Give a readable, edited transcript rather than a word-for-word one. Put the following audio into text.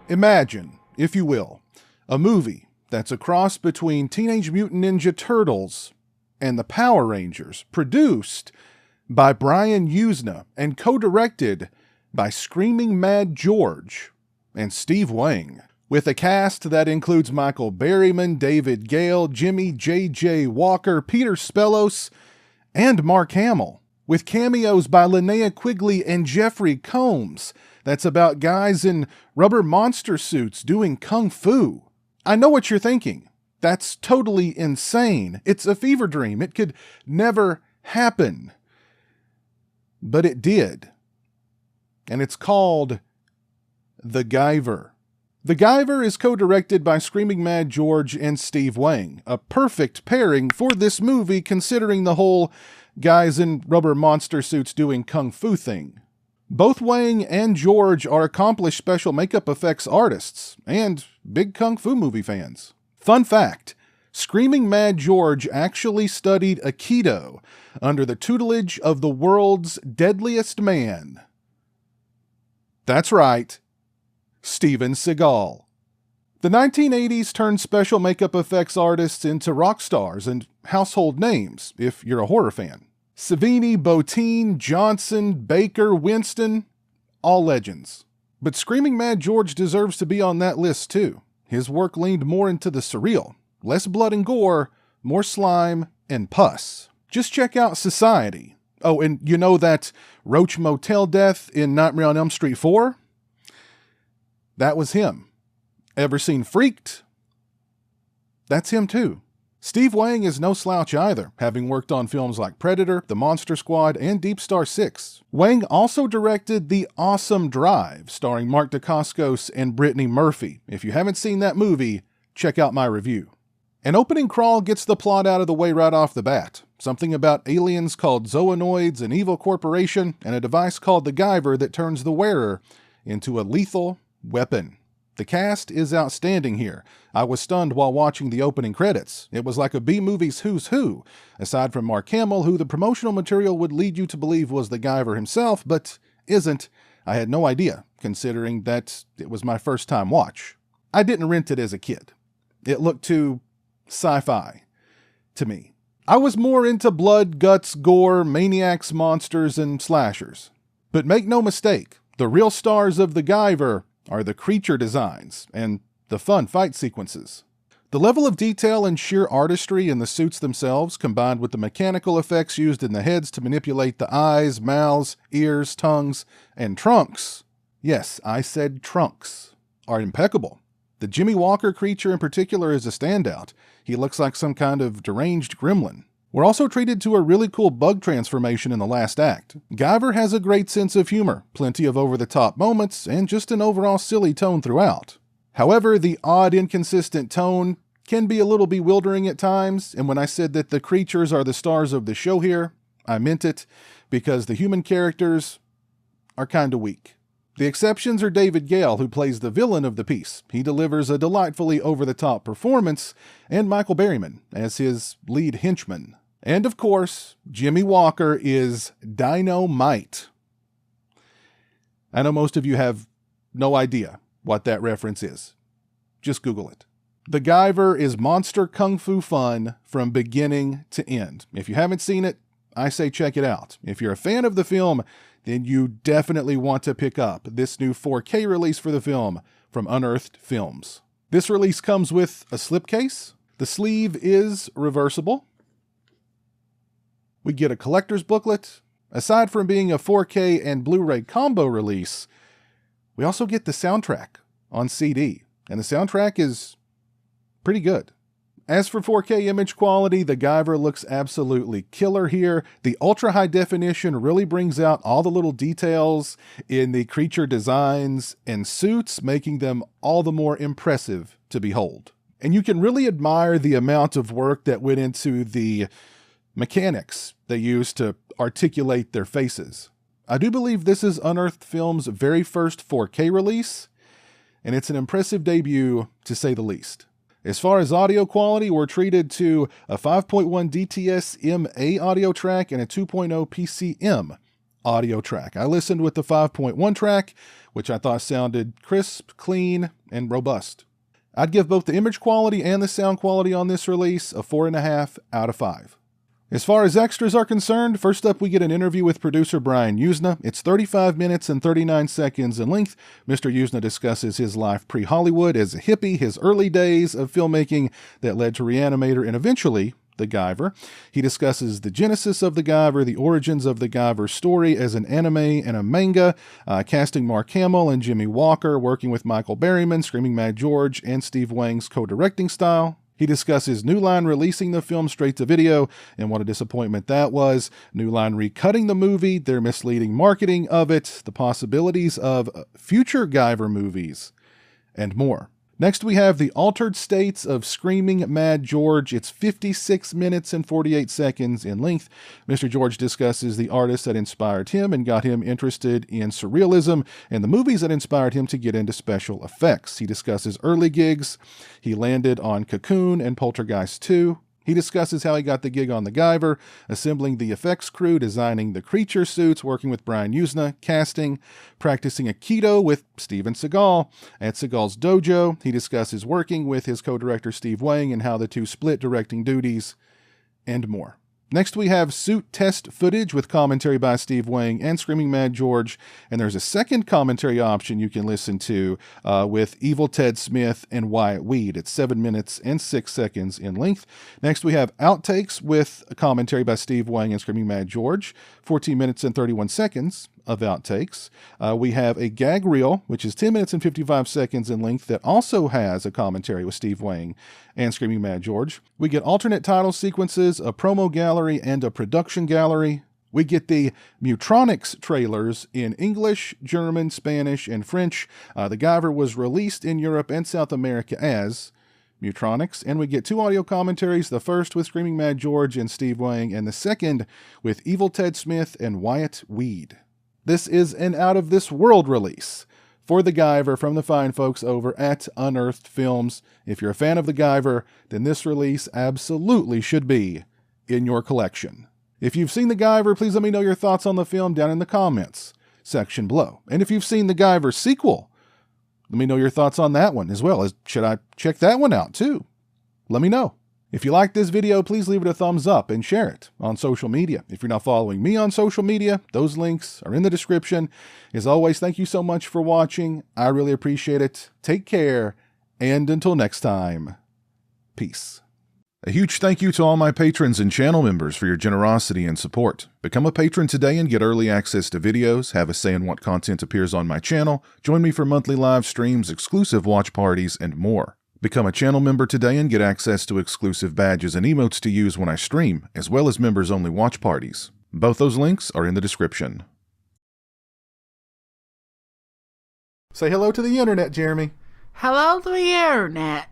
Imagine, if you will, a movie that's a cross between Teenage Mutant Ninja Turtles and the Power Rangers, produced by Brian Usna and co-directed by Screaming Mad George and Steve Wang, with a cast that includes Michael Berryman, David Gale, Jimmy J.J. Walker, Peter Spellos, and Mark Hamill, with cameos by Linnea Quigley and Jeffrey Combs. That's about guys in rubber monster suits doing kung fu. I know what you're thinking. That's totally insane. It's a fever dream. It could never happen. But it did. And it's called The GUYVER. The GUYVER is co-directed by Screaming Mad George and Steve Wang, a perfect pairing for this movie considering the whole guys in rubber monster suits doing kung fu thing. Both Wang and George are accomplished special makeup effects artists and big kung fu movie fans. Fun fact, Screaming Mad George actually studied Aikido under the tutelage of the world's deadliest man. That's right, Steven Seagal. The 1980s turned special makeup effects artists into rock stars and household names, if you're a horror fan. Savini, Bottin, Johnson, Baker, Winston, all legends. But Screaming Mad George deserves to be on that list too. His work leaned more into the surreal, less blood and gore, more slime and pus. Just check out Society. Oh, and you know that Roach Motel death in Nightmare on Elm Street 4? That was him. Ever seen Freaked? That's him too. Steve Wang is no slouch either, having worked on films like Predator, The Monster Squad, and Deep Star 6. Wang also directed The Awesome Drive, starring Mark Dacascos and Brittany Murphy. If you haven't seen that movie, check out my review. An opening crawl gets the plot out of the way right off the bat. Something about aliens called Zoonoids, an evil corporation, and a device called the GUYVER that turns the wearer into a lethal weapon. The cast is outstanding here. I was stunned while watching the opening credits. It was like a B-movie's who's who, aside from Mark Hamill, who the promotional material would lead you to believe was the GUYVER himself, but isn't. I had no idea, considering that it was my first time watch. I didn't rent it as a kid. It looked too sci-fi to me. I was more into blood, guts, gore, maniacs, monsters, and slashers. But make no mistake, the real stars of the GUYVER are the creature designs and the fun fight sequences. The level of detail and sheer artistry in the suits themselves, combined with the mechanical effects used in the heads to manipulate the eyes, mouths, ears, tongues, and trunks, yes, I said trunks, are impeccable. The Jimmy Walker creature in particular is a standout. He looks like some kind of deranged gremlin. We're also treated to a really cool bug transformation in the last act. GUYVER has a great sense of humor, plenty of over-the-top moments, and just an overall silly tone throughout. However, the odd, inconsistent tone can be a little bewildering at times, and when I said that the creatures are the stars of the show here, I meant it, because the human characters are kinda weak. The exceptions are David Gale, who plays the villain of the piece. He delivers a delightfully over-the-top performance, and Michael Berryman as his lead henchman. And of course, Jimmy Walker is dynamite. I know most of you have no idea what that reference is. Just Google it. The GUYVER is monster kung fu fun from beginning to end. If you haven't seen it, I say check it out. If you're a fan of the film, then you definitely want to pick up this new 4K release for the film from Unearthed Films. This release comes with a slipcase. The sleeve is reversible. We get a collector's booklet. Aside from being a 4K and Blu-ray combo release, we also get the soundtrack on CD, and the soundtrack is pretty good. As for 4K image quality, the GUYVER looks absolutely killer here. The ultra high definition really brings out all the little details in the creature designs and suits, making them all the more impressive to behold. And you can really admire the amount of work that went into the mechanics they used to articulate their faces. I do believe this is Unearthed Films' very first 4K release, and it's an impressive debut to say the least. As far as audio quality, we're treated to a 5.1 DTS MA audio track and a 2.0 PCM audio track. I listened with the 5.1 track, which I thought sounded crisp, clean, and robust. I'd give both the image quality and the sound quality on this release a 4.5 out of 5. As far as extras are concerned, first up we get an interview with producer Brian Usna. It's 35 minutes and 39 seconds in length. Mr. Usna discusses his life pre-Hollywood as a hippie, his early days of filmmaking that led to Reanimator and eventually the Guyver. He discusses the genesis of the Guyver, the origins of the Guyver story as an anime and a manga, casting Mark Hamill and Jimmy Walker, working with Michael Berryman, Screaming Mad George, and Steve Wang's co-directing style. He discusses New Line releasing the film straight to video and what a disappointment that was, New Line recutting the movie, their misleading marketing of it, the possibilities of future Guyver movies, and more. Next, we have the altered states of Screaming Mad George. It's 56 minutes and 48 seconds in length. Mr. George discusses the artists that inspired him and got him interested in surrealism and the movies that inspired him to get into special effects. He discusses early gigs. He landed on Cocoon and Poltergeist 2. He discusses how he got the gig on the Guyver, assembling the effects crew, designing the creature suits, working with Brian Usna, casting, practicing Aikido with Steven Seagal at Seagal's dojo. He discusses working with his co-director Steve Wang and how the two split directing duties, and more. Next, we have suit test footage with commentary by Steve Wang and Screaming Mad George, and there's a second commentary option you can listen to with Evil Ted Smith and Wyatt Weed. It's 7 minutes and 6 seconds in length. Next, we have outtakes with a commentary by Steve Wang and Screaming Mad George, 14 minutes and 31 seconds of outtakes. We have a gag reel, which is 10 minutes and 55 seconds in length, that also has a commentary with Steve Wang and Screaming Mad George. We get alternate title sequences, a promo gallery, and a production gallery. We get the Mutronics trailers in English, German, Spanish, and French. The Guyver was released in Europe and South America as Mutronics, and we get 2 audio commentaries, the first with Screaming Mad George and Steve Wang, and the second with Evil Ted Smith and Wyatt Weed. This is an out-of-this-world release for the Guyver from the fine folks over at Unearthed Films. If you're a fan of the Guyver, then this release absolutely should be in your collection. If you've seen the Guyver, please let me know your thoughts on the film down in the comments section below. And if you've seen the Guyver sequel, let me know your thoughts on that one as well. Should I check that one out too? Let me know. If you like this video, please leave it a thumbs up and share it on social media. If you're not following me on social media, those links are in the description. As always, thank you so much for watching. I really appreciate it. Take care, and until next time, peace. A huge thank you to all my patrons and channel members for your generosity and support. Become a patron today and get early access to videos, have a say in what content appears on my channel, join me for monthly live streams, exclusive watch parties, and more. Become a channel member today and get access to exclusive badges and emotes to use when I stream, as well as members-only watch parties. Both those links are in the description. Say hello to the internet, Jeremy. Hello to the internet.